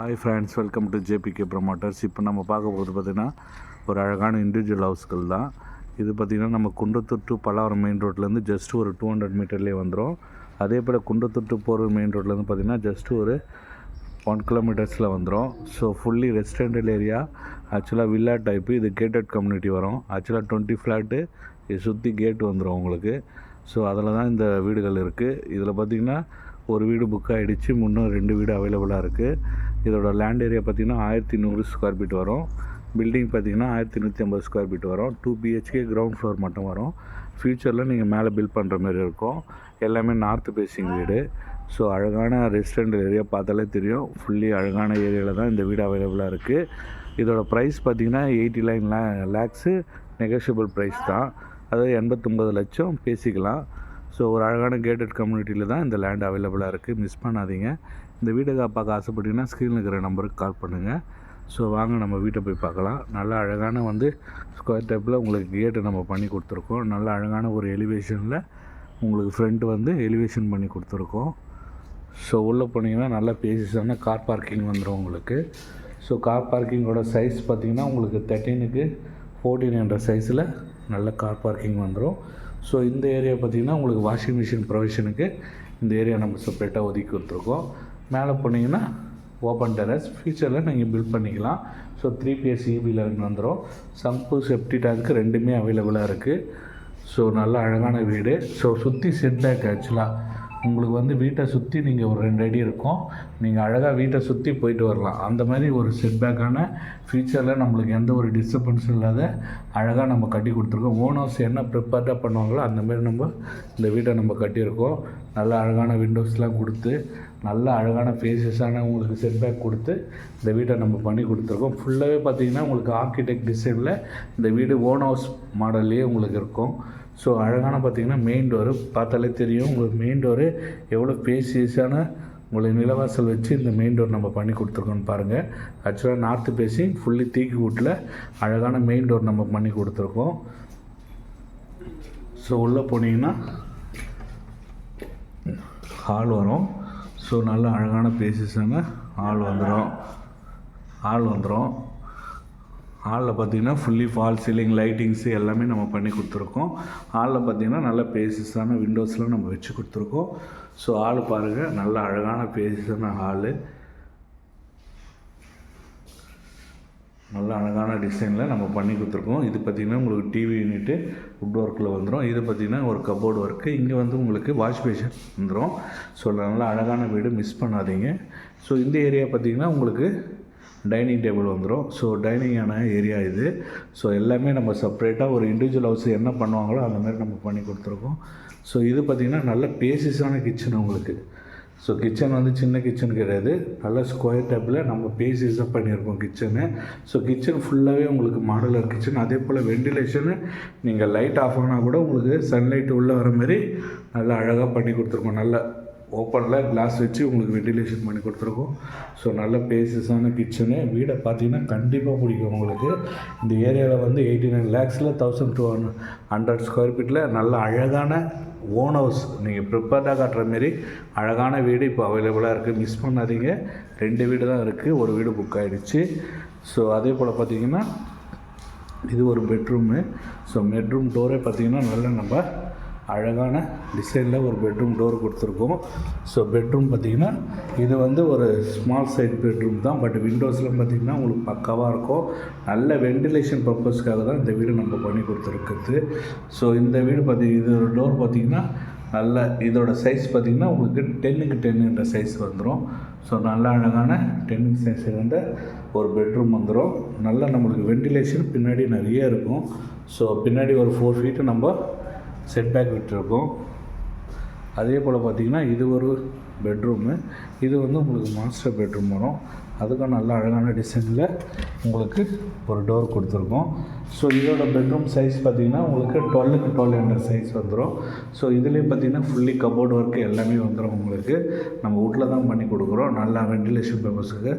Hi friends, welcome to JBK promoters. இப்போ நம்ம பார்க்க போகிறது பார்த்திங்கன்னா ஒரு அழகான இண்டிவிஜுவல் ஹவுஸ்கள் தான். இது பார்த்திங்கன்னா நம்ம குன்றத்தூர் டு பல்லாவரம் மெயின் ரோட்லேருந்து ஜஸ்ட் ஒரு 200 மீட்டர்லேயே வந்துடும். அதே போல் குன்றத்தூர் டு போகிற மெயின் ரோட்லேருந்து பார்த்திங்கன்னா ஜஸ்ட் ஒரு 1 கிலோமீட்டர்ஸில் வந்துடும். ஸோ ஃபுல்லி ரெசிடென்டல் ஏரியா, ஆக்சுவலாக வில்லா டைப்பு. இது கேட்டட் கம்யூனிட்டி வரும். ஆக்சுவலாக 20 ஃப்ளாட்டு இது சுற்றி கேட் வந்துடும் உங்களுக்கு. ஸோ அதில் தான் இந்த வீடுகள் இருக்குது. இதில் பார்த்திங்கன்னா ஒரு வீடு புக் ஆகிடுச்சு, இன்னும் 2 வீடு அவைலபிளாக இருக்குது. இதோட லேண்ட் ஏரியா பார்த்திங்கன்னா 1100 ஸ்கொயர் ஃபீட் வரும். பில்டிங் பார்த்திங்கன்னா 1150 ஸ்கொயர் ஃபீட் வரும். 2 BHK கிரவுண்ட் ஃப்ளோர் மட்டும் வரும். ஃப்யூச்சரில் நீங்கள் மேலே பில்ட் பண்ணுற மாதிரி இருக்கும். எல்லாமே நார்த் ஃபேஸிங் வீடு. ஸோ அழகான ரெசிடென்டல் ஏரியா, பார்த்தாலே தெரியும். ஃபுல்லி அழகான ஏரியாவில் தான் இந்த வீடு அவைலபிளாக இருக்குது. இதோட ப்ரைஸ் பார்த்திங்கன்னா 89 லேக்ஸு நெகோஷியபிள் ப்ரைஸ் தான். அதாவது 89 லட்சம் பேசிக்கலாம். ஸோ ஒரு அழகான கேட்டட் கம்யூனிட்டியில் தான் இந்த லேண்ட் அவைலபிளாக இருக்குது. மிஸ் பண்ணாதீங்க. இந்த வீட்டை பார்க்க ஆசைப்பட்டீங்கன்னா ஸ்க்ரீனில் இருக்கிற நம்பருக்கு கால் பண்ணுங்கள். ஸோ வாங்க நம்ம வீட்டை போய் பார்க்கலாம். நல்ல அழகான ஸ்கொயர் டைப்பில் உங்களுக்கு கேட்டு நம்ம பண்ணி கொடுத்துருக்கோம். நல்ல அழகான ஒரு எலிவேஷனில் உங்களுக்கு ஃப்ரண்ட் எலிவேஷன் பண்ணி கொடுத்துருக்கோம். ஸோ உள்ளே போனீங்கன்னா நல்ல பேசிஸான கார் பார்க்கிங் வந்துடும் உங்களுக்கு. ஸோ கார் பார்க்கிங்கோட சைஸ் பார்த்திங்கன்னா உங்களுக்கு 13க்கு 14 என்ற சைஸில் நல்ல கார் பார்க்கிங் வந்துடும். ஸோ இந்த ஏரியா பார்த்திங்கன்னா உங்களுக்கு வாஷிங் மிஷின் ப்ரொவிஷனுக்கு இந்த ஏரியா நம்ம செப்பரேட்டாக ஒதுக்கி கொடுத்துருக்கோம். மேலே போனீங்கன்னா ஓப்பன் டெரஸ், ஃபியூச்சரில் நீங்கள் பில்ட் பண்ணிக்கலாம். ஸோ 3PS EB லைன் வந்துடும். சம்பு செப்டி டேங்க்கு ரெண்டுமே அவைலபிளாக இருக்குது. ஸோ நல்ல அழகான வீடு. ஸோ சுற்றி செட்பேக், ஆக்சுவலாக உங்களுக்கு வீட்டை சுற்றி நீங்கள் ஒரு 2 அடி இருக்கும். நீங்கள் அழகாக வீட்டை சுற்றி போயிட்டு வரலாம். அந்த மாதிரி ஒரு செட்பேக்கான ஃபியூச்சரில் நம்மளுக்கு எந்த ஒரு டிஸ்டர்பன்ஸும் இல்லாத அழகாக நம்ம கட்டி கொடுத்துருக்கோம். ஓனர்ஸ் என்ன ப்ரிப்பேர்டாக பண்ணுவாங்களோ அந்தமாரி நம்ம இந்த வீட்டை நம்ம கட்டியிருக்கோம். நல்ல அழகான விண்டோஸ்லாம் கொடுத்து நல்ல அழகான ஃபேஸஸான உங்களுக்கு செட்பேக் கொடுத்து இந்த வீட்டை நம்ம பண்ணி கொடுத்துருக்கோம். ஃபுல்லாகவே பார்த்திங்கன்னா உங்களுக்கு ஆர்கிடெக்ட் டிசைனில் இந்த வீடு ஓன் ஹவுஸ் மாடல்லையே உங்களுக்கு இருக்கும். ஸோ அழகான பார்த்திங்கன்னா மெயின் டோரு பார்த்தாலே தெரியும் உங்களுக்கு. மெயின் டோரு எவ்வளோ பேசியஸான உங்களுக்கு நிலவாசல் வச்சு இந்த மெயின் டோர் நம்ம பண்ணி கொடுத்துருக்கோன்னு பாருங்கள். ஆக்சுவலாக நார்த் பேசிங் ஃபுல்லி தீக்கு வீட்டில் அழகான மெயின் டோர் நம்ம பண்ணி கொடுத்துருக்கோம். ஸோ உள்ளே போனீங்கன்னா ஹால் வரும். ஸோ நல்ல அழகான பேசிஸான ஹால் வந்துடும். ஹாலில் பார்த்திங்கன்னா ஃபுல்லி ஃபால் சீலிங் லைட்டிங்ஸு எல்லாமே நம்ம பண்ணி கொடுத்துருக்கோம். ஹாலில் பார்த்திங்கன்னா நல்ல பேசிஸான விண்டோஸ்லாம் நம்ம வச்சு கொடுத்துருக்கோம். ஸோ ஹால் பாருங்கள், நல்ல அழகான பேசிஸான ஹாலு, நல்ல அழகான டிசைனில் நம்ம பண்ணி கொடுத்துருக்கோம். இது பார்த்திங்கன்னா உங்களுக்கு டிவி யூனிட்டு வுட் ஒர்க்கில் வந்துடும். இது பார்த்திங்கன்னா ஒரு கபோர்டு ஒர்க்கு. இங்கே உங்களுக்கு வாஷ் பேஷன் வந்துடும். ஸோ நல்ல அழகான வீடு, மிஸ் பண்ணாதீங்க. ஸோ இந்த ஏரியா பார்த்திங்கன்னா உங்களுக்கு டைனிங் டேபிள் வந்துடும். ஸோ டைனிங்கான ஏரியா இது. ஸோ எல்லாமே நம்ம செப்ரேட்டாக ஒரு இண்டிவிஜுவல் ஹவுஸ் என்ன பண்ணுவாங்களோ அந்த மாதிரி நம்ம பண்ணி கொடுத்துருக்கோம். ஸோ இது பார்த்திங்கன்னா நல்ல பேசிஸான கிச்சன் உங்களுக்கு. ஸோ கிச்சன் சின்ன கிச்சன் கிடையாது, நல்ல ஸ்கொயர் டைப்பில் நம்ம பேசிஸாக பண்ணியிருக்கோம் கிச்சனு. ஸோ கிச்சன் ஃபுல்லாகவே உங்களுக்கு மாடலர் கிச்சன். அதே போல் வெண்டிலேஷனு நீங்கள் லைட் ஆஃப் ஆனால் கூட உங்களுக்கு சன்லைட் உள்ளே வர மாதிரி நல்லா அழகாக பண்ணி கொடுத்துருக்கோம். நல்ல ஓப்பனில் கிளாஸ் வச்சு உங்களுக்கு வெண்டிலேஷன் பண்ணி கொடுத்துருக்கோம். ஸோ நல்ல பேசிஸான கிச்சனு. வீடை பார்த்தீங்கன்னா கண்டிப்பாக பிடிக்கும் உங்களுக்கு. இந்த ஏரியாவில் 89 லேக்ஸில் 1200 ஸ்கொயர் ஃபீட்டில் நல்ல அழகான ஓன் ஹவுஸ் நீங்கள் ப்ரிப்பேர்டாக காட்டுற மாரி அழகான வீடு இப்போ அவைலபிளாக இருக்குது. மிஸ் பண்ணாதீங்க. 2 வீடு தான் இருக்குது, ஒரு வீடு புக் ஆகிடுச்சு. ஸோ அதே போல் பார்த்திங்கன்னா இது ஒரு பெட்ரூமு. ஸோ பெட்ரூம் டோரே பார்த்திங்கன்னா நல்ல நம்ம அழகான டிசைனில் ஒரு பெட்ரூம் டோர் கொடுத்துருக்கோம். ஸோ பெட்ரூம் பார்த்திங்கன்னா இது ஒரு ஸ்மால் சைட் பெட்ரூம் தான். பட் விண்டோஸ்லாம் பார்த்திங்கன்னா உங்களுக்கு பக்காவாக இருக்கும். நல்ல வெண்டிலேஷன் பர்பஸ்க்காக தான் இந்த வீடு நம்ம பண்ணி கொடுத்துருக்குது. ஸோ இந்த வீடு இதோட டோர் பார்த்திங்கன்னா நல்ல இதோட சைஸ் பார்த்திங்கன்னா உங்களுக்கு 10க்கு 10 என்ற சைஸ் வந்துடும். ஸோ நல்ல அழகான 10 சைஸ் இருந்த ஒரு பெட்ரூம் வந்துடும். நல்ல நம்மளுக்கு வெண்டிலேஷன் பின்னாடி நிறைய இருக்கும். ஸோ பின்னாடி ஒரு 4 ஃபீட்டு நம்ம செட்பேக் விட்டுருக்கோம். அதே போல் பார்த்திங்கன்னா இது ஒரு பெட்ரூமு. இது உங்களுக்கு மாஸ்டர் பெட்ரூம் வரும். அதுக்கும் நல்ல அழகான டிசைனில் உங்களுக்கு ஒரு டோர் கொடுத்துருக்கோம். ஸோ இதோட பெட்ரூம் சைஸ் பார்த்திங்கன்னா உங்களுக்கு 12க்கு 12 என்ற சைஸ் வந்துடும். ஸோ இதுலேயே பார்த்திங்கன்னா ஃபுல்லி கபோர்டு ஒர்க்கு எல்லாமே வந்துடும் உங்களுக்கு. நம்ம வீட்டில் தான் பண்ணி கொடுக்குறோம். நல்லா வெண்டிலேஷன் பர்பஸுக்கு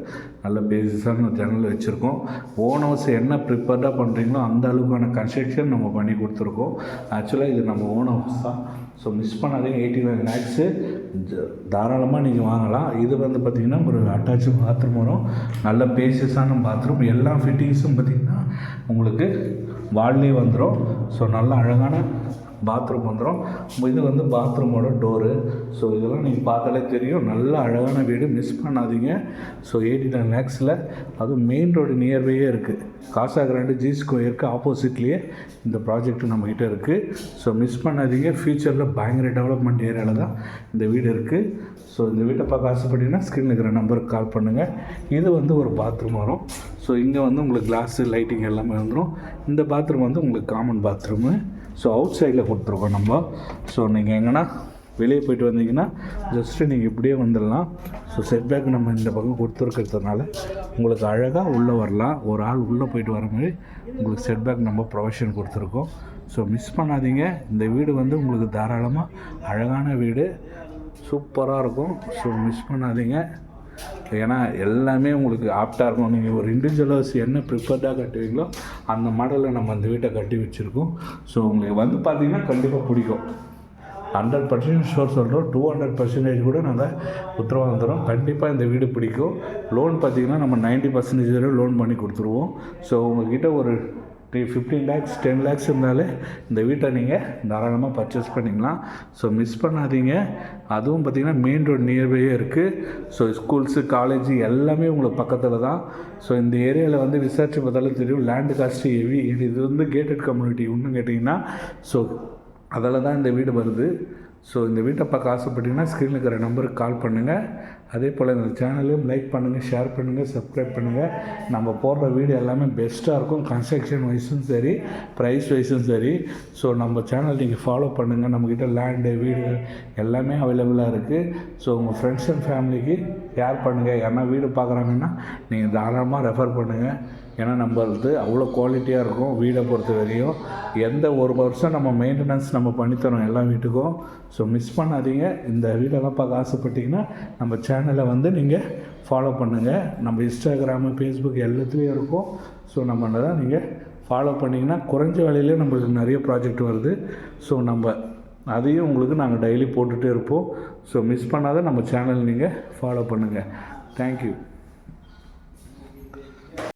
நல்ல பேசிஸான ஜன்னல் வச்சுருக்கோம். ஓன் ஹவுஸ் என்ன ப்ரிப்பேர்டாக பண்ணுறீங்களோ அந்த அளவுக்கான கன்ஸ்ட்ரக்ஷன் நம்ம பண்ணி கொடுத்துருக்கோம். ஆக்சுவலாக இது நம்ம ஓன் ஹவுஸ் தான். ஸோ மிஸ் பண்ணாதீங்க. 89 lakhs தாராளமாக நீங்கள் வாங்கலாம். இது வந்து பார்த்திங்கன்னா ஒரு அட்டாச்சு பாத்ரூம் வரும், நல்ல பேசியஸான பாத்ரூம், எல்லா ஃபிட்டிங்ஸும் பார்த்திங்கன்னா உங்களுக்கு வால்லே வந்துடும். ஸோ நல்ல அழகான பாத்ரூம் வந்துடும். இது வந்து பாத்ரூமோட டோரு. ஸோ இதெல்லாம் நீங்கள் பார்த்தாலே தெரியும், நல்ல அழகான வீடு, மிஸ் பண்ணாதீங்க. ஸோ 89 lakhsல அதுவும் மெயின் ரோடு நியர்பையே இருக்குது. காசா கிராண்டு ஜி ஸ்கொயருக்கு ஆப்போசிட்லேயே இந்த ப்ராஜெக்ட் நம்மக்கிட்ட இருக்குது. ஸோ மிஸ் பண்ணாதீங்க. ஃப்யூச்சரில் பயங்கர டெவலப்மெண்ட் ஏரியாவில் தான் இந்த வீடு இருக்குது. ஸோ இந்த வீட்டை பார்க்க ஆசைப்பட்டீங்கன்னா ஸ்க்ரீனில் இருக்கிற நம்பருக்கு கால் பண்ணுங்கள். இது வந்து ஒரு பாத்ரூம் வரும். ஸோ இங்கே வந்து உங்களுக்கு கிளாஸு லைட்டிங் எல்லாமே வந்துடும். இந்த பாத்ரூம் வந்து உங்களுக்கு காமன் பாத்ரூமு. ஸோ அவுட் சைடில் கொடுத்துருக்கோம் நம்ம. ஸோ நீங்கள் எங்கன்னா வெளியே போய்ட்டு வந்தீங்கன்னா ஜஸ்ட்டு நீங்கள் இப்படியே வந்துடலாம். ஸோ செட்பேக் நம்ம இந்த பக்கம் கொடுத்துருக்கிறதுனால உங்களுக்கு அழகாக உள்ளே வரலாம். ஒரு ஆள் உள்ளே போய்ட்டு வர மாதிரி உங்களுக்கு செட்பேக் நம்ம ப்ரொவிஷன் கொடுத்துருக்கோம். ஸோ மிஸ் பண்ணாதீங்க. இந்த வீடு வந்து உங்களுக்கு தாராளமாக அழகான வீடு, சூப்பராக இருக்கும். ஸோ மிஸ் பண்ணாதீங்க. ஏன்னா எல்லாமே உங்களுக்கு ஆப்டாக இருக்கும். நீங்கள் ஒரு இண்டிவிஜுவல் ஹவுஸ் என்ன ப்ரிஃபர்டாக கட்டுவீங்களோ அந்த மாடலில் நம்ம அந்த வீட்டை கட்டி வச்சுருக்கோம். ஸோ உங்களுக்கு வந்து பார்த்திங்கன்னா கண்டிப்பாக பிடிக்கும். 100% ஷோர் சொல்கிறோம். 200% கூட நாங்கள் உத்தரவாதம் தரோம். கண்டிப்பாக இந்த வீடு பிடிக்கும். லோன் பார்த்திங்கன்னா நம்ம 90% வரை லோன் பண்ணி கொடுத்துருவோம். ஸோ உங்கள்கிட்ட ஒரு 15 lakhs 10 lakhs இருந்தாலே இந்த வீட்டை நீங்கள் தாராளமாக பர்ச்சேஸ் பண்ணிக்கலாம். ஸோ மிஸ் பண்ணாதீங்க. அதுவும் பார்த்திங்கன்னா மெயின் ரோடு நியர்பையே இருக்குது. ஸோ ஸ்கூல்ஸு காலேஜு எல்லாமே உங்களுக்கு பக்கத்தில் தான். ஸோ இந்த ஏரியாவில் வந்து விசாரித்து பார்த்தாலும் தெரியும், லேண்டு காஸ்ட்டு ஹெவி. இது வந்து கேட்டட் கம்யூனிட்டி இன்னும் கேட்டிங்கன்னா. ஸோ அதில் தான் இந்த வீடு வருது. ஸோ இந்த வீட்டை பார்க்க ஆசைப்பட்டீங்கன்னா ஸ்க்ரீனில் இருக்கிற நம்பருக்கு கால் பண்ணுங்கள். அதே போல் இந்த சேனலையும் லைக் பண்ணுங்கள், ஷேர் பண்ணுங்கள், சப்ஸ்கிரைப் பண்ணுங்கள். நம்ம போடுற வீடியோ எல்லாமே பெஸ்ட்டாக இருக்கும். கன்ஸ்ட்ரக்ஷன் வைஸும் சரி, ப்ரைஸ் வைஸும் சரி. ஸோ நம்ம சேனல் நீங்கள் ஃபாலோ பண்ணுங்கள். நம்மக்கிட்ட லேண்டு வீடு எல்லாமே அவைலபிளாக இருக்குது. ஸோ உங்கள் ஃப்ரெண்ட்ஸ் அண்ட் ஃபேமிலிக்கு ஷேர் பண்ணுங்கள். யாருன்னா வீடு பார்க்குறாங்கன்னா நீங்கள் தாராளமாக ரெஃபர் பண்ணுங்கள். ஏன்னா நம்மளது அவ்வளோ குவாலிட்டியாக இருக்கும். வீடை பொறுத்த வரையும் எந்த ஒரு வருஷம் நம்ம மெயின்டெனன்ஸ் நம்ம பண்ணித்தரோம் எல்லா வீட்டுக்கும். ஸோ மிஸ் பண்ணாதீங்க. இந்த வீடெல்லாம் பார்க்க ஆசைப்பட்டிங்கன்னா நம்ம சேனலை வந்து நீங்கள் ஃபாலோ பண்ணுங்கள். நம்ம இன்ஸ்டாகிராமு, ஃபேஸ்புக் எல்லாத்துலேயும் இருக்கும். ஸோ நம்ம தான் நீங்கள் ஃபாலோ பண்ணிங்கன்னா குறைஞ்ச விலையிலே நம்மளுக்கு நிறைய ப்ராஜெக்ட் வருது. ஸோ நம்ம அதையும் உங்களுக்கு நாங்கள் டெய்லி போட்டுகிட்டே இருப்போம். ஸோ மிஸ் பண்ணாத நம்ம சேனல் நீங்கள் ஃபாலோ பண்ணுங்கள். தேங்க்யூ.